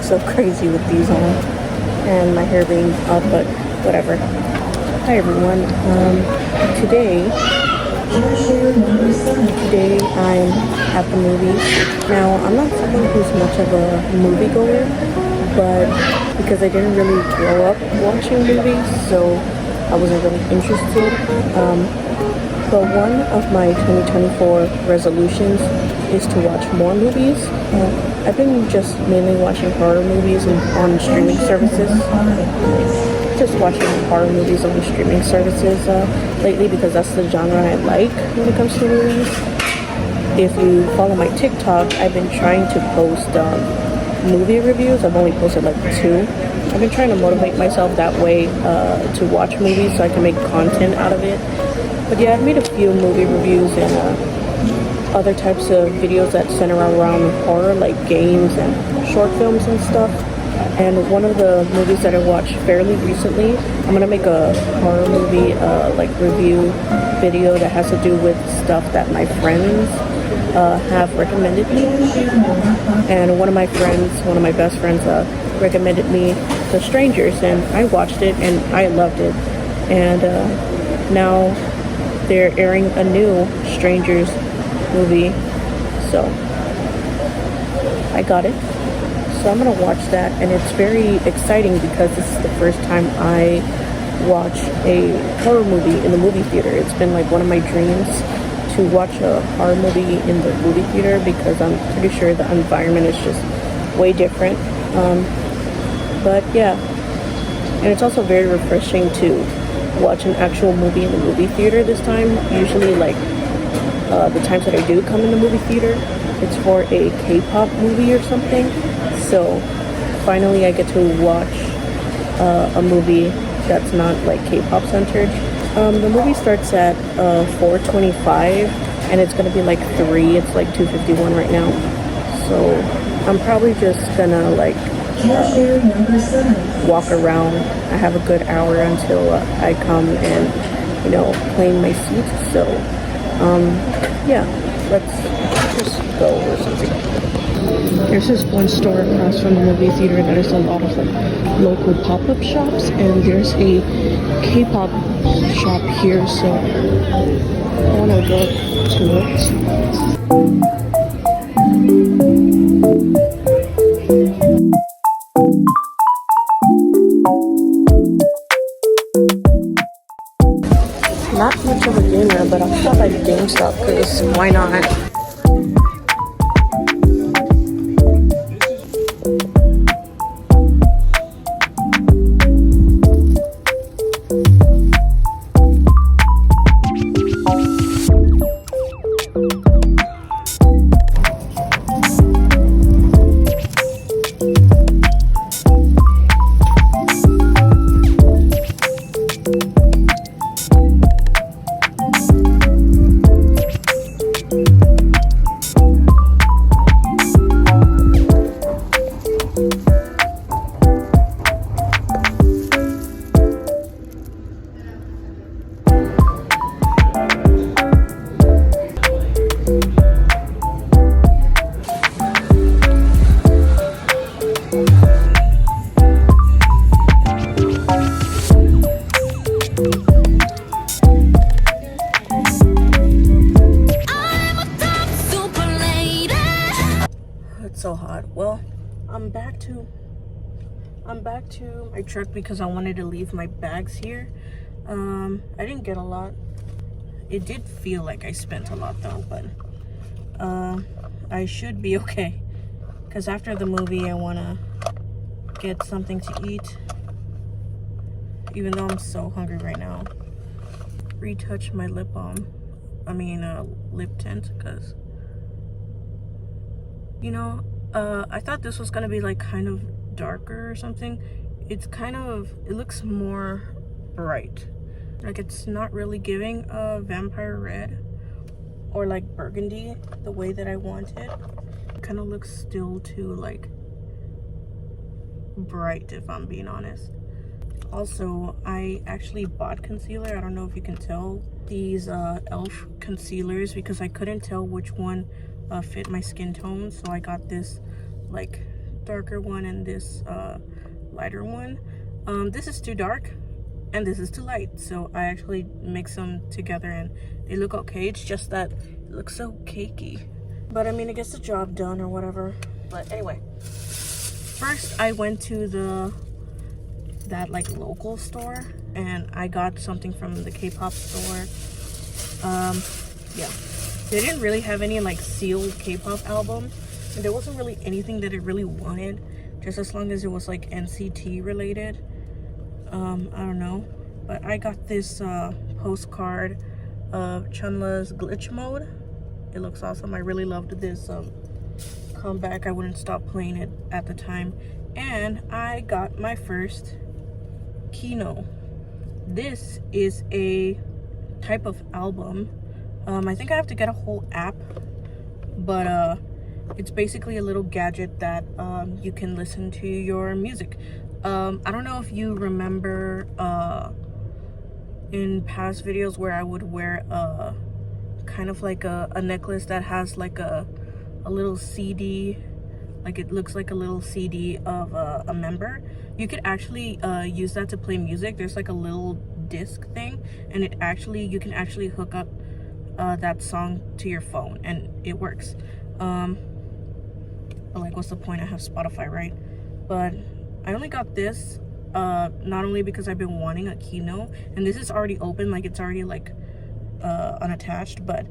so crazy with these on and my hair being up, but whatever. Hi everyone. Today I'm at the movies. Now I'm not someone who's much of a moviegoer, but because I didn't really grow up watching movies, so I wasn't really interested. But one of my 2024 resolutions is to watch more movies. I've been just mainly watching horror movies on streaming services. Just watching horror movies on streaming services lately because that's the genre I like when it comes to movies. If you follow my TikTok, I've been trying to post movie reviews. I've only posted like 2. I've been trying to motivate myself that way to watch movies so I can make content out of it. But yeah, I've made a few movie reviews and other types of videos that center around horror, like games and short films and stuff. And one of the movies that I watched fairly recently, I'm gonna make a horror movie like review video that has to do with stuff that my friends have recommended me. And one of my best friends recommended me The Strangers, and I watched it and I loved it. And now they're airing a new Strangers movie, so I got it. So I'm gonna watch that, and it's very exciting because this is the first time I watch a horror movie in the movie theater. It's been like one of my dreams to watch a horror movie in the movie theater because I'm pretty sure the environment is just way different. But yeah, and it's also very refreshing to watch an actual movie in the movie theater this time. Usually, like the times that I do come in the movie theater, it's for a K-pop movie or something. So finally I get to watch a movie that's not like K-pop centered. The movie starts at 4:25 and it's gonna be like 3. It's like 2:51 right now. So I'm probably just gonna like walk around. I have a good hour until I come and, you know, claim my seat. So yeah, let's just go or something. There's this one store across from the movie theater that is a lot of like local pop-up shops, and there's a K-pop shop here, so I want to go to it. Not much of a gamer, but I'll stop at GameStop because why not? So hot. Well, I'm back to my truck because I wanted to leave my bags here. I didn't get a lot. It did feel like I spent a lot though, but I should be okay because after the movie I want to get something to eat, even though I'm so hungry right now. Retouch my lip balm, lip tint, because you know, I thought this was gonna be like kind of darker or something. It looks more bright. Like it's not really giving a vampire red or like burgundy the way that I want it. It kind of looks still too like bright, if I'm being honest. Also, I actually bought concealer. I don't know if you can tell, these e.l.f. concealers, because I couldn't tell which one fit my skin tone. So I got this like darker one and this lighter one. This is too dark and this is too light, so I actually mix them together and they look okay. It's just that it looks so cakey, but I mean, it gets the job done or whatever. But anyway, first I went to that like local store and I got something from the K-pop store. Yeah, they didn't really have any like sealed K-pop album, and there wasn't really anything that I really wanted, just as long as it was like NCT related. I don't know, but I got this postcard of Chunla's Glitch Mode. It looks awesome. I really loved this comeback. I wouldn't stop playing it at the time. And I got my first Kino. This is a type of album. I think I have to get a whole app, but it's basically a little gadget that you can listen to your music. I don't know if you remember in past videos where I would wear kind of like a necklace that has like a little CD, like it looks like a little CD of a member. You could actually use that to play music. There's like a little disc thing, and you can actually hook up that song to your phone and it works. But like, what's the point? I have Spotify, right? But I only got this not only because I've been wanting a Kino, and this is already open, like it's already like unattached, but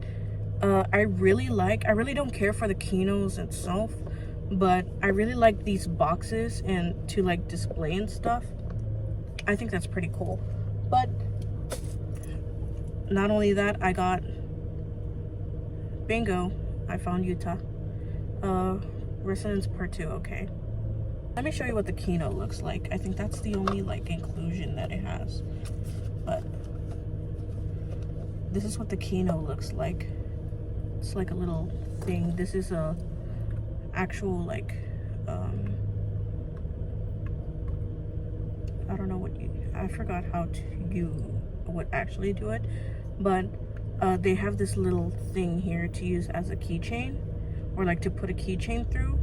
I really don't care for the Kinos itself, but I really like these boxes and to like display and stuff. I think that's pretty cool. But not only that, I got bingo, I found Utah. Resonance part 2. Okay, let me show you what the Kino looks like. I think that's the only like inclusion that it has, but this is what the Kino looks like. It's like a little thing. This is a actual like I don't know I forgot how you would actually do it, but they have this little thing here to use as a keychain, or like to put a keychain through.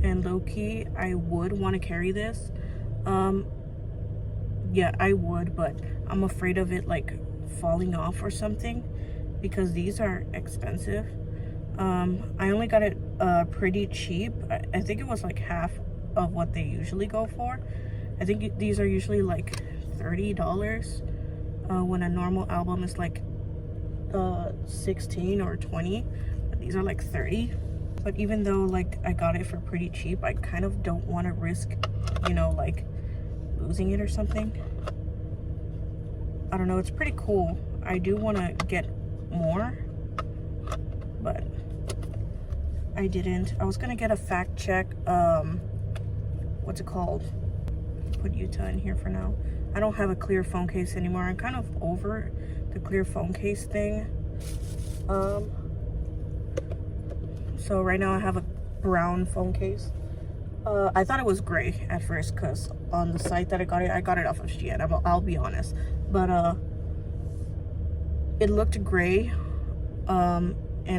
And low-key, I would want to carry this. Yeah, I would, but I'm afraid of it like falling off or something, because these are expensive. I only got it pretty cheap. I think it was like half of what they usually go for. I think these are usually like $30 when a normal album is like 16 or 20, but these are like 30. But even though like I got it for pretty cheap, I kind of don't want to risk, you know, like losing it or something. I don't know, it's pretty cool. I do want to get more, but I didn't. I was gonna get a fact check, what's it called? Put Utah in here for now. I don't have a clear phone case anymore. I'm kind of over the clear phone case thing. So right now I have a brown phone case. I thought it was gray at first, because on the site that I got it off of Shein. I'll be honest, but it looked gray, and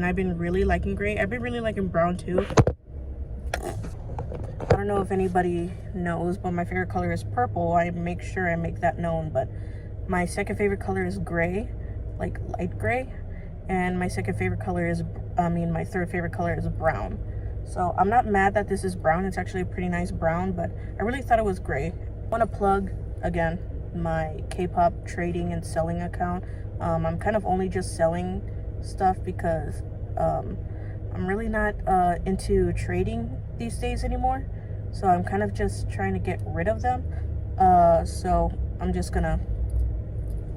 I've been really liking gray. I've been really liking brown too. I don't know if anybody knows, but my favorite color is purple. I make sure I make that known. But my second favorite color is gray, like light gray, and my second favorite color is, my third favorite color is brown. So I'm not mad that this is brown. It's actually a pretty nice brown, but I really thought it was gray. I want to plug again my K-pop trading and selling account. I'm kind of only just selling stuff because I'm really not into trading these days anymore. So I'm kind of just trying to get rid of them. So I'm just gonna,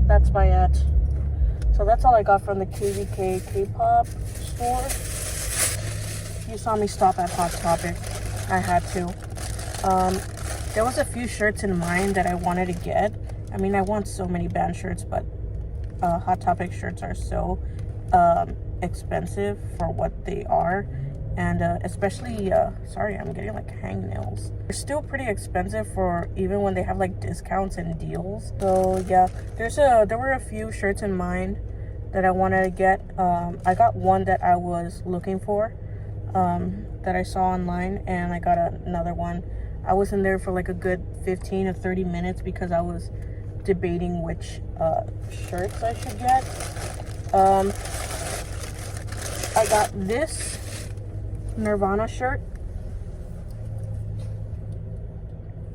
that's my ad. So that's all I got from the KVK K-pop store. You saw me stop at Hot Topic. I had to. There was a few shirts in mind that I wanted to get. I mean, I want so many band shirts, but Hot Topic shirts are so expensive for what they are. And especially, sorry, I'm getting like hangnails. They're still pretty expensive for even when they have like discounts and deals. So yeah, there were a few shirts in mind that I wanted to get. I got one that I was looking for. that I saw online, and I got another one. I was in there for like a good 15 or 30 minutes because I was debating which shirts I should get. I got this Nirvana shirt.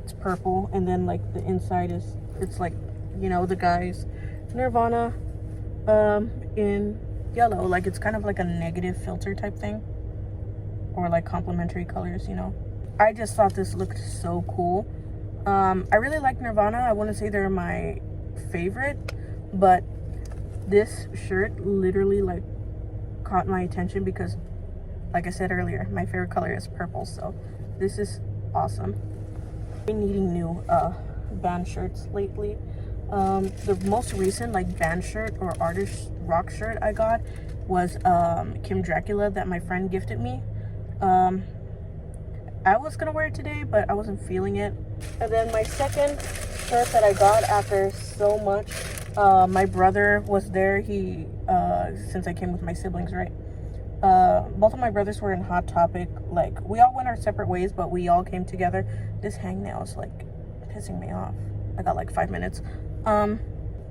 It's purple, and then like the inside is, it's like, you know, the guys Nirvana in yellow. Like it's kind of like a negative filter type thing, or like complementary colors, you know. I just thought this looked so cool. I really like Nirvana. I wouldn't say they're my favorite, but this shirt literally like caught my attention because, like I said earlier, my favorite color is purple, so this is awesome. I've been needing new band shirts lately. The most recent like band shirt or artist rock shirt I got was Kim Dracula that my friend gifted me. I was gonna wear it today, but I wasn't feeling it. And then my second shirt that I got after so much, my brother was there. He since I came with my siblings, right? Both of my brothers were in Hot Topic. Like, we all went our separate ways, but we all came together. This hangnail is like pissing me off. I got like 5 minutes.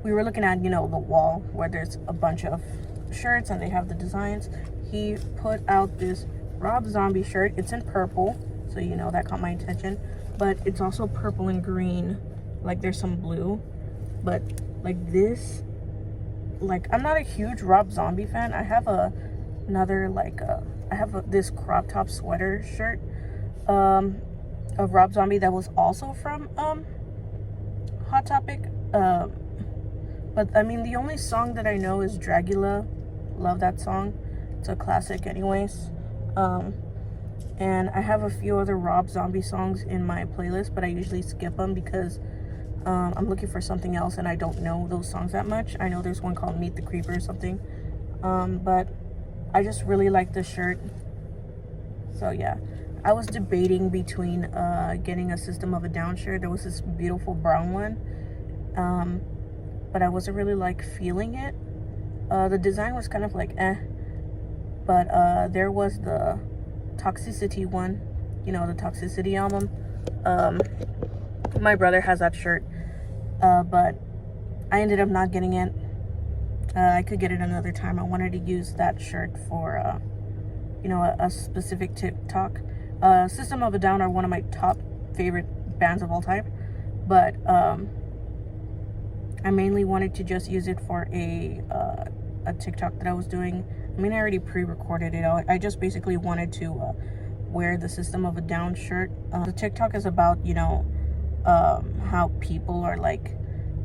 We were looking at, you know, the wall where there's a bunch of shirts and they have the designs. He put out this Rob Zombie shirt. It's in purple, so you know that caught my attention. But it's also purple and green. Like there's some blue, but like this, like I'm not a huge Rob Zombie fan. I have another like I have this crop top sweater shirt of Rob Zombie that was also from Hot Topic. But I mean, the only song that I know is Dragula. Love that song. It's a classic anyways. And I have a few other Rob Zombie songs in my playlist, but I usually skip them because I'm looking for something else and I don't know those songs that much. I know there's one called Meet the Creeper or something. But I just really like this shirt. So yeah, I was debating between getting a System of a Down shirt. There was this beautiful brown one, but I wasn't really like feeling it. The design was kind of like but there was the Toxicity one, you know, the Toxicity album. My brother has that shirt, but I ended up not getting it. I could get it another time. I wanted to use that shirt for you know, a specific TikTok. System of a Down are one of my top favorite bands of all time, but I mainly wanted to just use it for a TikTok that I was doing. I mean, I already pre-recorded it. I just basically wanted to wear the System of a Down shirt. The TikTok is about, you know, how people are like,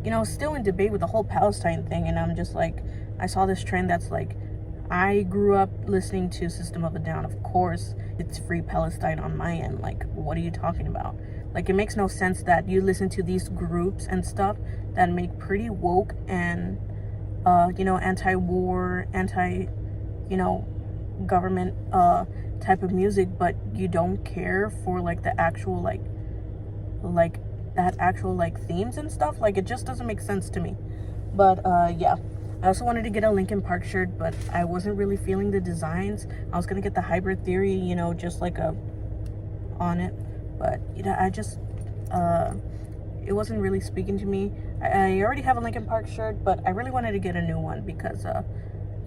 you know, still in debate with the whole Palestine thing, and I'm just like, I saw this trend that's like, I grew up listening to System of a Down. Of course, it's Free Palestine on my end. Like, what are you talking about? Like, it makes no sense that you listen to these groups and stuff that make pretty woke and, you know, anti-war, you know, government type of music, but you don't care for like the actual like that actual like themes and stuff. Like, it just doesn't make sense to me. But yeah, I also wanted to get a Linkin Park shirt, but I wasn't really feeling the designs. I was gonna get the Hybrid Theory, you know, just like a on it, but you know, I just it wasn't really speaking to me. I already have a Linkin Park shirt, but I really wanted to get a new one because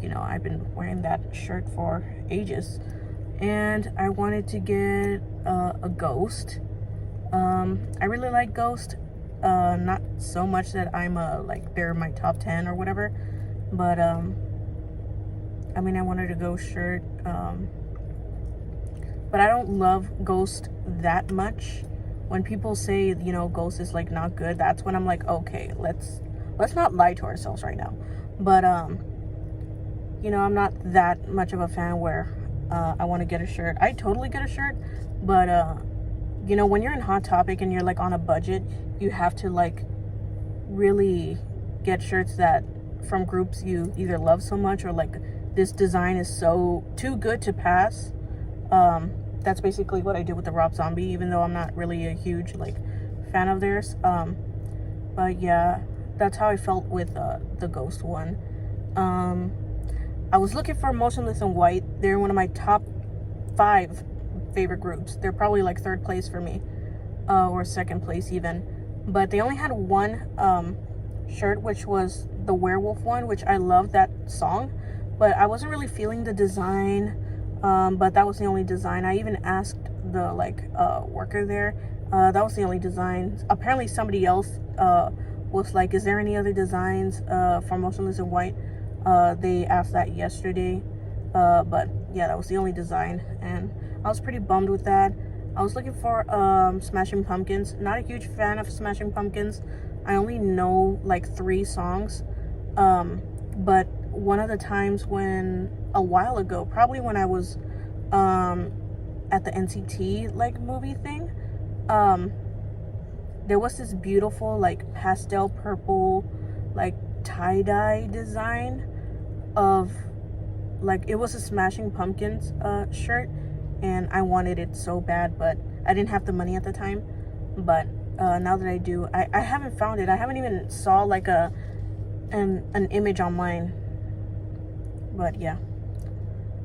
you know, I've been wearing that shirt for ages. And I wanted to get a Ghost. I really like Ghost. Not so much that I'm like they're my top 10 or whatever, but I mean, I wanted a Ghost shirt. But I don't love Ghost that much. When people say, you know, Ghost is like not good, that's when I'm like, okay, let's not lie to ourselves right now. But you know, I'm not that much of a fan where I want to get a shirt. I totally get a shirt, but you know, when you're in Hot Topic and you're like on a budget, you have to like really get shirts that from groups you either love so much or like this design is so too good to pass. That's basically what I did with the Rob Zombie, even though I'm not really a huge like fan of theirs. But yeah, that's how I felt with the Ghost one. I was looking for Motionless in White. They're one of my top 5 favorite groups. They're probably like third place for me, or second place even. But they only had one shirt, which was the werewolf one, which I loved that song, but I wasn't really feeling the design. But that was the only design. I even asked the worker there. That was the only design. Apparently somebody else was like, is there any other designs for Motionless in White? They asked that yesterday, but yeah, that was the only design, and I was pretty bummed with that. I was looking for Smashing Pumpkins. Not a huge fan of Smashing Pumpkins. I only know like 3 songs, but one of the times a while ago, probably when I was at the NCT like movie thing, there was this beautiful like pastel purple like tie-dye design of like, it was a Smashing Pumpkins shirt, and I wanted it so bad, but I didn't have the money at the time. But now that I do, I haven't found it. I haven't even saw like an image online. But yeah,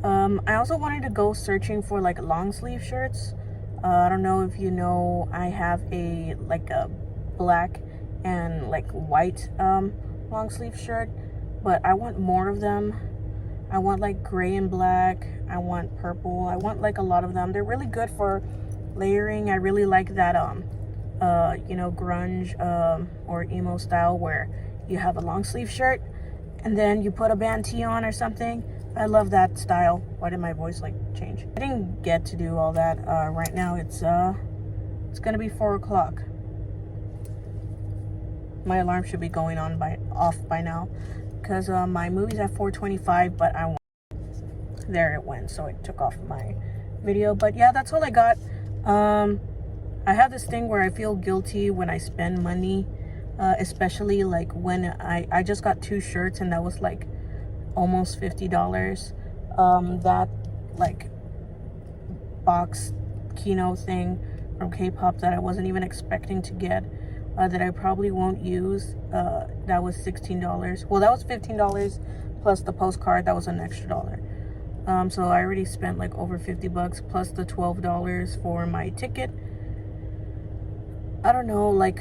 I also wanted to go searching for like long sleeve shirts. I don't know if you know, I have a black and like white long sleeve shirt, but I want more of them. I want like gray and black. I want purple. I want like a lot of them. They're really good for layering. I really like that you know, grunge or emo style where you have a long sleeve shirt and then you put a band tee on or something. I love that style. Why did my voice like change? I didn't get to do all that. Right now it's gonna be 4 o'clock. My alarm should be going off by now, because my movie's at 4:25, but there it went, so it took off my video. But yeah, that's all I got. I have this thing where I feel guilty when I spend money, especially like when I just got 2 shirts, and that was like almost $50. That like box keynote thing from K-pop that I wasn't even expecting to get, that I probably won't use, that was $16. Well, that was $15 plus the postcard. That was an extra $1. So I already spent like over $50 plus the $12 for my ticket. I don't know, like,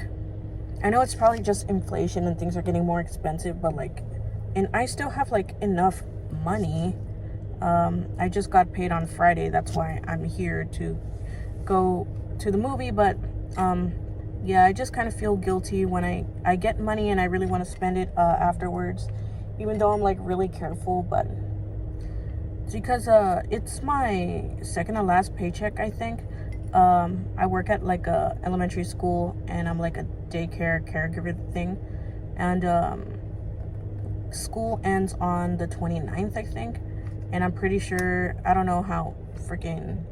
I know it's probably just inflation and things are getting more expensive, but like, and I still have like enough money. I just got paid on Friday. That's why I'm here to go to the movie. But yeah, I just kind of feel guilty when I get money and I really want to spend it afterwards, even though I'm like really careful. But it's because it's my second to last paycheck, I think. I work at like a elementary school, and I'm like a daycare caregiver thing, and school ends on the 29th, I think, and I'm pretty sure, I don't know how freaking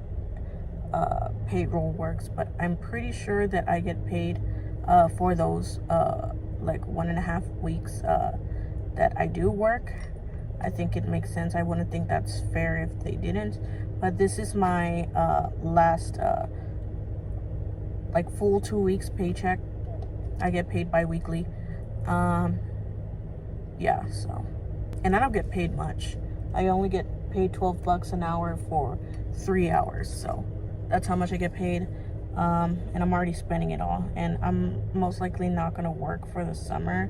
payroll works, but I'm pretty sure that I get paid for those like 1.5 weeks that I do work. I think it makes sense. I wouldn't think that's fair if they didn't. But this is my last like full 2 weeks paycheck. I get paid bi-weekly. Yeah, so, and I don't get paid much. I only get paid $12 an hour for 3 hours. So that's how much I get paid. And I'm already spending it all. And I'm most likely not gonna work for the summer.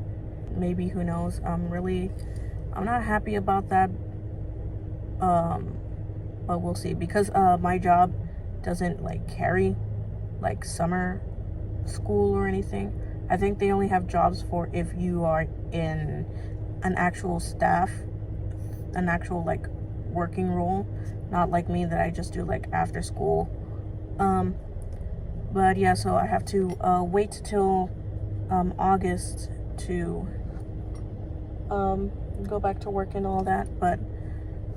Maybe, who knows? I'm not happy about that. But we'll see, because my job doesn't like carry like summer school or anything. I think they only have jobs for if you are in an actual staff, an actual like working role, not like me that I just do like after school. But yeah, so I have to wait till August to go back to work and all that. But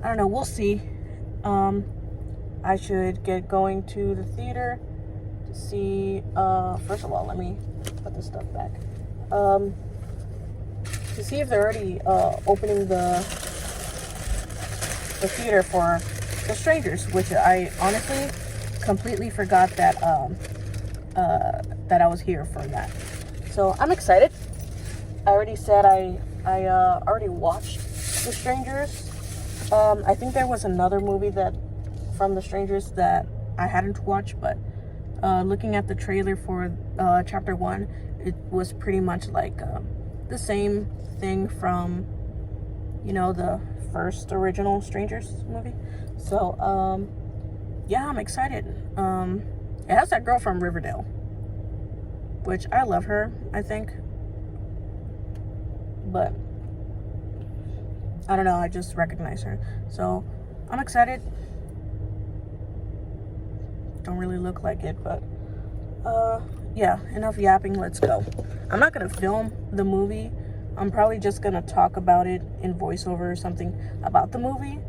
I don't know, we'll see. I should get going to the theater to see, first of all, let me put this stuff back, to see if they're already opening the theater for The Strangers, which I honestly completely forgot that that I was here for that. So I'm excited. I already said I already watched The Strangers. I think there was another movie that from The Strangers that I hadn't watched, but looking at the trailer for chapter 1, it was pretty much like the same thing from, you know, the first original Strangers movie. So yeah, I'm excited. It has that girl from Riverdale, which I love her, I think, but I don't know, I just recognize her. So I'm excited. Don't really look like it, but yeah, enough yapping, let's go. I'm not gonna film the movie. I'm probably just gonna talk about it in voiceover or something about the movie.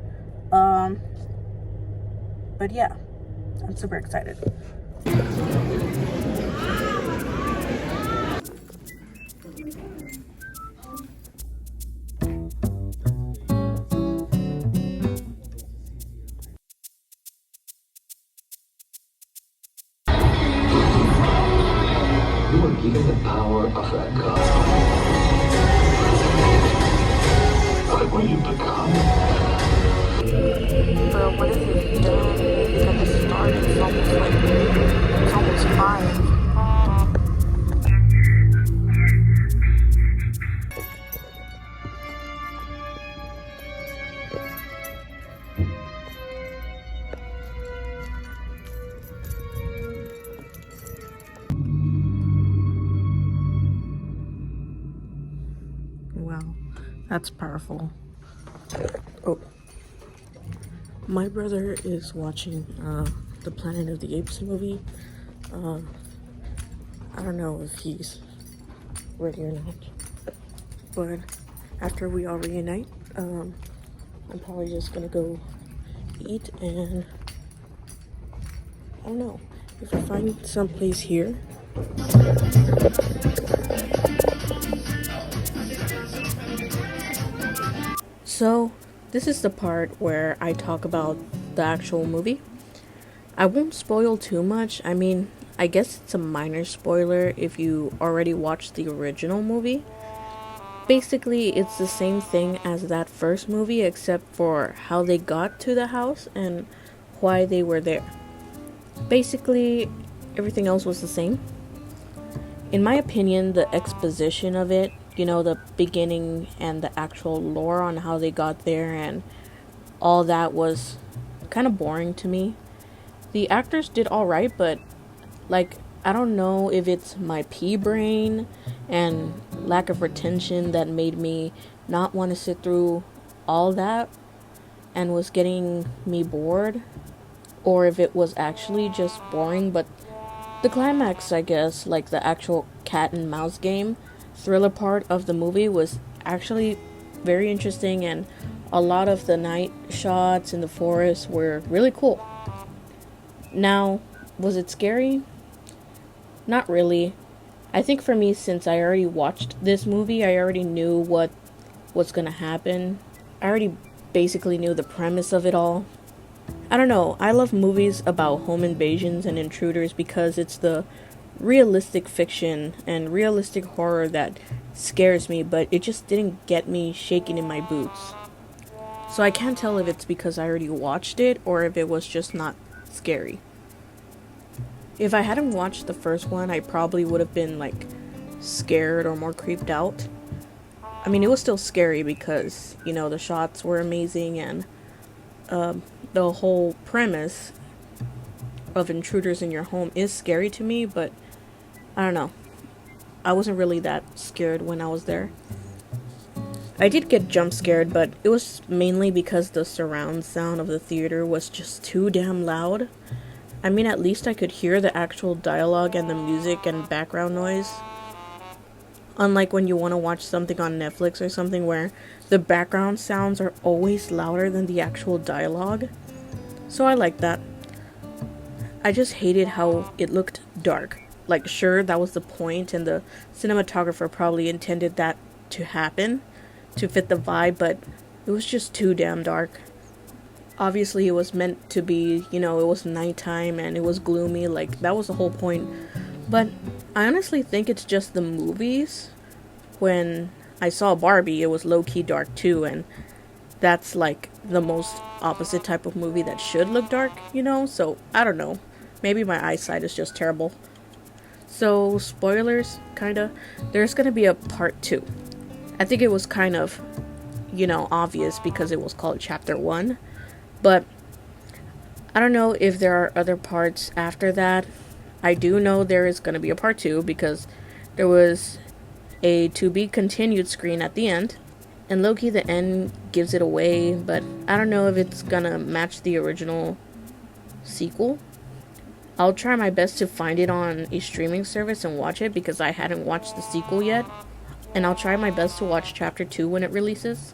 But yeah, I'm super excited. You are given the power of that God. But when you become, Bro, what is it? It's gonna start. It's almost 5. Wow, that's powerful. Oh, my brother is watching the Planet of the Apes movie. I don't know if he's ready or not, but after we all reunite, I'm probably just gonna go eat, and I don't know if I find someplace here. So this is the part where I talk about the actual movie. I won't spoil too much. I mean, I guess it's a minor spoiler if you already watched the original movie. Basically, it's the same thing as that first movie, except for how they got to the house and why they were there. Basically, everything else was the same. In my opinion, the exposition of it, you know, the beginning and the actual lore on how they got there and all that was kind of boring to me. The actors did alright, but like, I don't know if it's my pea brain and lack of retention that made me not want to sit through all that and was getting me bored, or if it was actually just boring. But the climax, I guess, like the actual cat and mouse game thriller part of the movie, was actually very interesting, and a lot of the night shots in the forest were really cool. Now, was it scary? Not really. I think for me, since I already watched this movie, I already knew what was gonna happen. I already basically knew the premise of it all. I don't know, I love movies about home invasions and intruders because it's the realistic fiction and realistic horror that scares me, but it just didn't get me shaking in my boots. So I can't tell if it's because I already watched it or if it was just not scary. If I hadn't watched the first one, I probably would have been like scared or more creeped out. I mean, it was still scary because, you know, the shots were amazing and the whole premise of intruders in your home is scary to me, but I don't know. I wasn't really that scared when I was there. I did get jump scared, but it was mainly because the surround sound of the theater was just too damn loud. I mean, at least I could hear the actual dialogue and the music and background noise. Unlike when you want to watch something on Netflix or something where the background sounds are always louder than the actual dialogue. So I like that. I just hated how it looked dark. Like, sure, that was the point, and the cinematographer probably intended that to happen, to fit the vibe, but it was just too damn dark. Obviously, it was meant to be, you know, it was nighttime and it was gloomy, like, that was the whole point. But I honestly think it's just the movies. When I saw Barbie, it was low-key dark too, and that's like the most opposite type of movie that should look dark, you know? So, I don't know. Maybe my eyesight is just terrible. So, spoilers, kinda. There's gonna be a part 2. I think it was kind of, you know, obvious because it was called Chapter 1. But I don't know if there are other parts after that. I do know there is gonna be a part 2 because there was a to be continued screen at the end. And low-key, the end gives it away, but I don't know if it's gonna match the original sequel. I'll try my best to find it on a streaming service and watch it because I hadn't watched the sequel yet. And I'll try my best to watch Chapter 2 when it releases.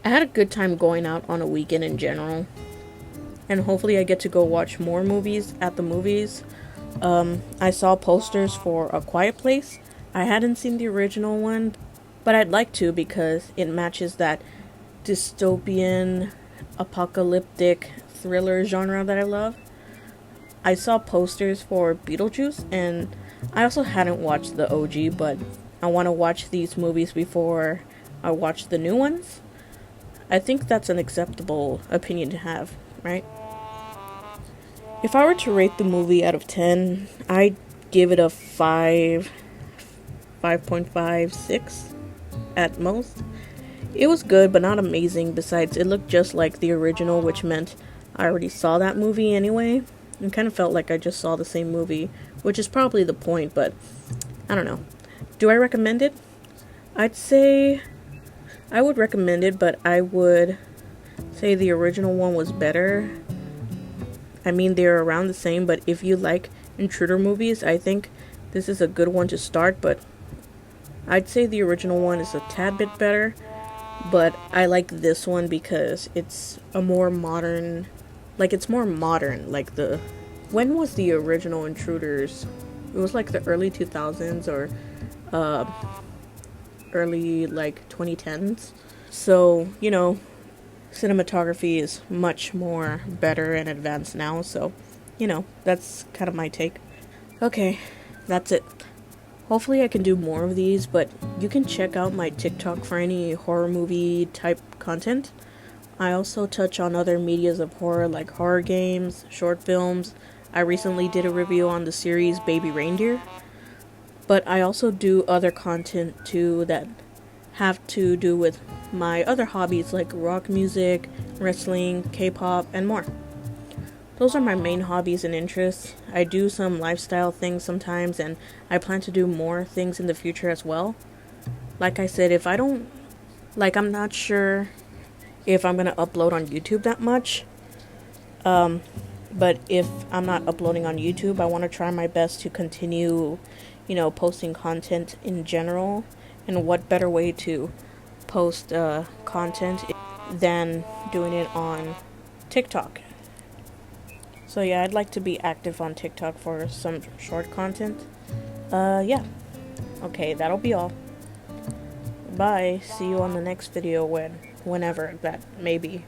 I had a good time going out on a weekend in general. And hopefully I get to go watch more movies at the movies. I saw posters for A Quiet Place. I hadn't seen the original one, but I'd like to because it matches that dystopian, apocalyptic thriller genre that I love. I saw posters for Beetlejuice, and I also hadn't watched the OG, but I want to watch these movies before I watch the new ones. I think that's an acceptable opinion to have, right? If I were to rate the movie out of 10, I'd give it a 5.5, 6 at most. It was good, but not amazing. Besides, it looked just like the original, which meant I already saw that movie anyway. It kind of felt like I just saw the same movie, which is probably the point, but I don't know. Do I recommend it? I'd say I would recommend it, but I would say the original one was better. I mean, they're around the same, but if you like intruder movies, I think this is a good one to start, but I'd say the original one is a tad bit better, but I like this one because it's a more modern, it's more modern, when was the original Intruders? It was like the early 2000s or, early, 2010s, so, you know, cinematography is much more better and advanced now, so, you know, that's kind of my take. Okay, that's it. Hopefully I can do more of these, but you can check out my TikTok for any horror movie type content. I also touch on other medias of horror like horror games, short films. I recently did a review on the series Baby Reindeer. But I also do other content too that have to do with my other hobbies like rock music, wrestling, K-pop, and more. Those are my main hobbies and interests. I do some lifestyle things sometimes, and I plan to do more things in the future as well. Like I said, I'm not sure if I'm gonna upload on YouTube that much. But if I'm not uploading on YouTube, I want to try my best to continue, posting content in general. And what better way to post content than doing it on TikTok? So yeah, I'd like to be active on TikTok for some short content. Yeah. Okay, that'll be all. Bye. See you on the next video whenever that may be.